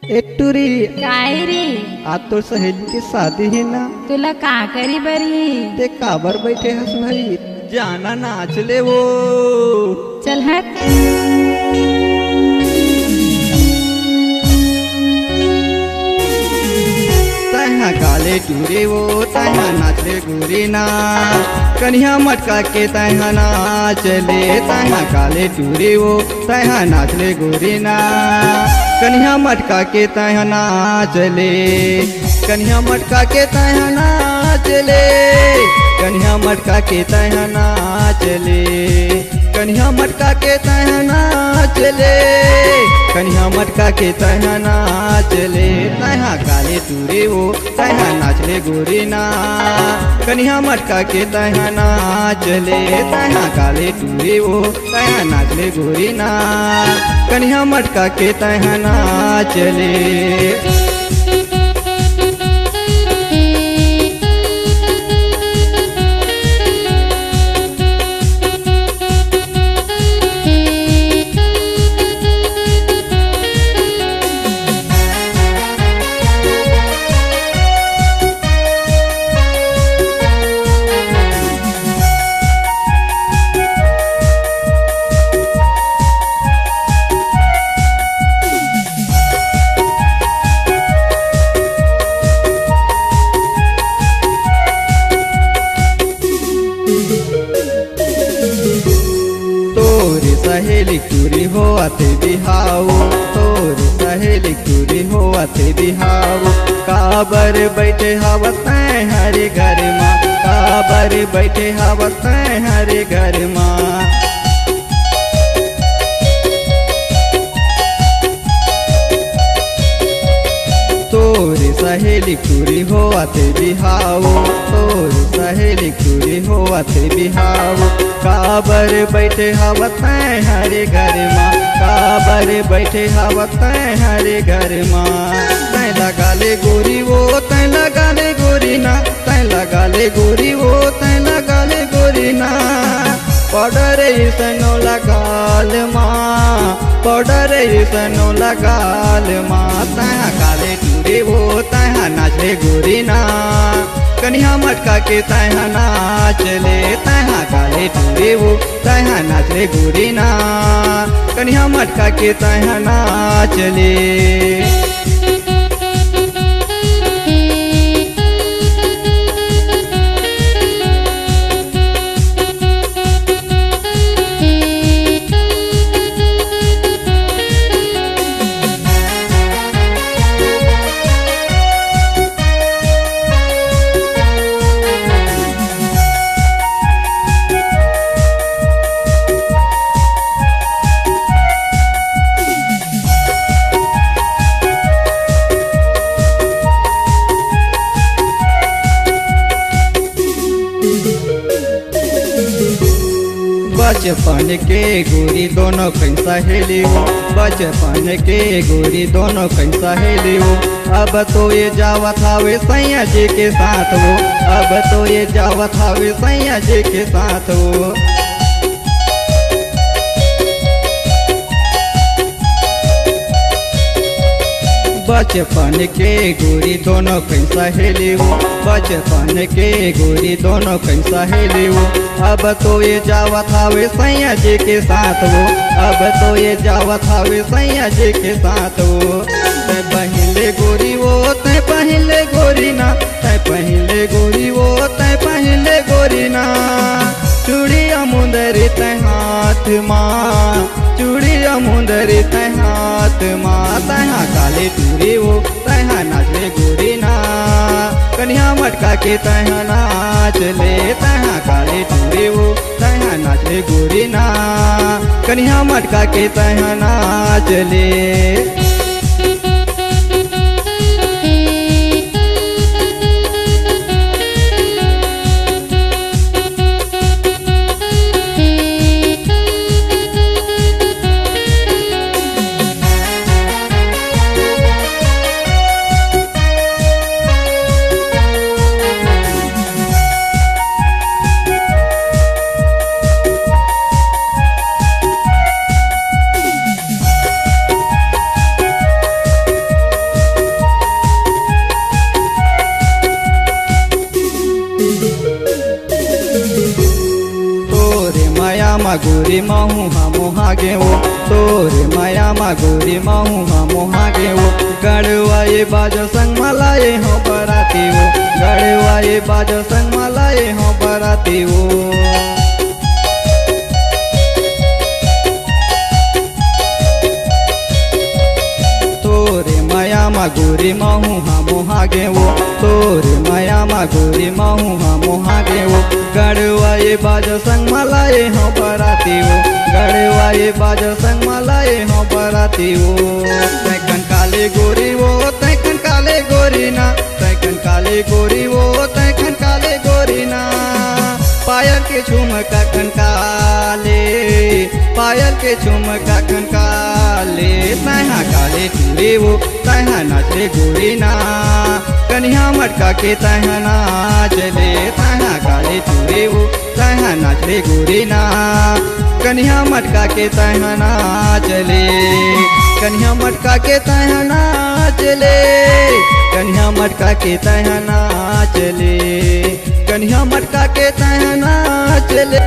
एकटुरी काय रे आज तो सहेली की शादी है ना। तुला का करी बरी ते काबर बैठे हस भाई जाना नाच ले वो। चल हट तहा काले टूरे वो तहा नाचले गोरी ना कन्या मटका के तहा नाच ले। तहा काले टूरे वो तहा नाचले गोरी ना कन्या मटका के तहा नाच ले। कन्या मटका के तहा नाच ले। कन्या मटका के तहा नाच ले। कन्या मटका के तहा नाच ले। कन्या मटका के तहा नाच ले। तहा काले टूरे वो तहा नाचले गोरी ना कन्या मटका के तहा नाच ले। तहा काले टूरे वो तहा नाचले गोरी ना कन्या मटका के तहा नाच ले। सहेली टूरी हो आते बिहाऊ। तोरी सहेली टूरी हो आते बिहाऊ। काबर बैठे हवत हरे घर माँ। काबर बैठे हवत हरे घर माँ। तोरी सहेली टूरी हो आते बिहाऊ। तोरी सहेली टूरी हो आते बिहाऊ। काबर बैठे हवत हरे घर माँ। काबर बैठे हवत हरे घर माँ। तै लगा ले गोरी वो तै लगा ले गोरी ना। तै लगा ले गोरी वो तै लगा ले गोरी ना। पाउडर इसनो लगाल माँ। पाउडर इसनो लगाल माँ। तहा काले टूरे वो तहा नाचले गोरी ना कन्या मटका के तहा नाच ले। तहा काले टूरे वो तहा नाचले गोरी ना कन्या मटका के तहा नाच ले। बचपन के गोरी दोनों कहीं सहेली हो। बचपन के गोरी दोनों कहीं सहेली हो। अब तो ये जावत हावे सैया जी के साथ हो। अब तो ये जावत हावे सैया जी के साथ हो। बचपन के गोरी दोनों कहीं सहेली हो। बचपन के गोरी दोनों कहीं सहेली हो। अब तो ये जावत हावे सैया जी के साथ हो। अब तो ये जावत हावे सैया जी के साथ हो। तै पहले गोरी वो तै पहले गोरी ना। तै पहले गोरी वो तै पहले गोरी ना। चूड़िया मुंदरी तै हाथ माँ। चूड़िया मुंदरी तै हाथ माँ। तहा काले टूरे वो तहा नाचले गोरी ना कन्या मटका के तहा नाच ले। तहा काले टूरे वो तहा नाचले गोरी ना कन्या मटका के तहा नाच ले। गोरी महू हमो हागे वो तोरे माया मा गोरी महू हमो हागे वो गड़वाए बाजो संग मलाए हो बराती वो गड़वाए बाजो संग मलाए हो बराती वो तोरे माया मा गोरी महू हमो हागे वो तोरे माया मा गोरी महू हमो हागे वो गड़वाए बाजो संग मलाए हो बराती वो गड़वाए बाजो संग मलाए हो बराती वो तैकन काले गोरी वो तैकन काले गोरी ना तैकन काले गोरी वो तैकन काले गोरी ना पायल के झुमका खनकाले पायल के झुमका खनकाले तैहा काले टूरे वो तैहा नाचले गोरी ना कन्या मटका के तैहा नाचले तैहा काले टूरे वो तैहा नाचले गोरी ना कन्या मटका के तैहा नाचले कन्या मटका के तैहा नाचले कन्या मटका के तैहा नाचले कन्या मटका के तैहा नाचले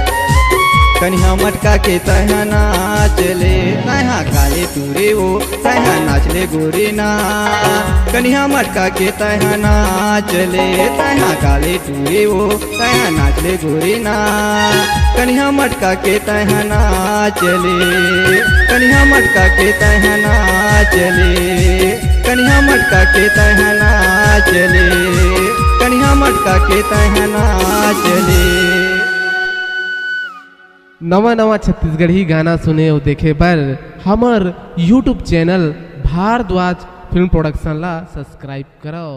कन्या मटका के तैहा नाचले तैहा काले टूरे वो तैहा नाचले गोरी ना कन्या मटका के तैहा नाचले तैहा काले टूरे वो तैहा नाचले गोरी ना कन्या मटका के तैहा नाचले कन्या मटका के तैहा नाचले कन्या मटका के तैहा नाचले कन्या मटका के तैहा नाचले। नवा नवा छत्तीसगढ़ी गाना सुने और देखे पर हमर YouTube channel Bharadwaj film production ला सब्सक्राइब करो।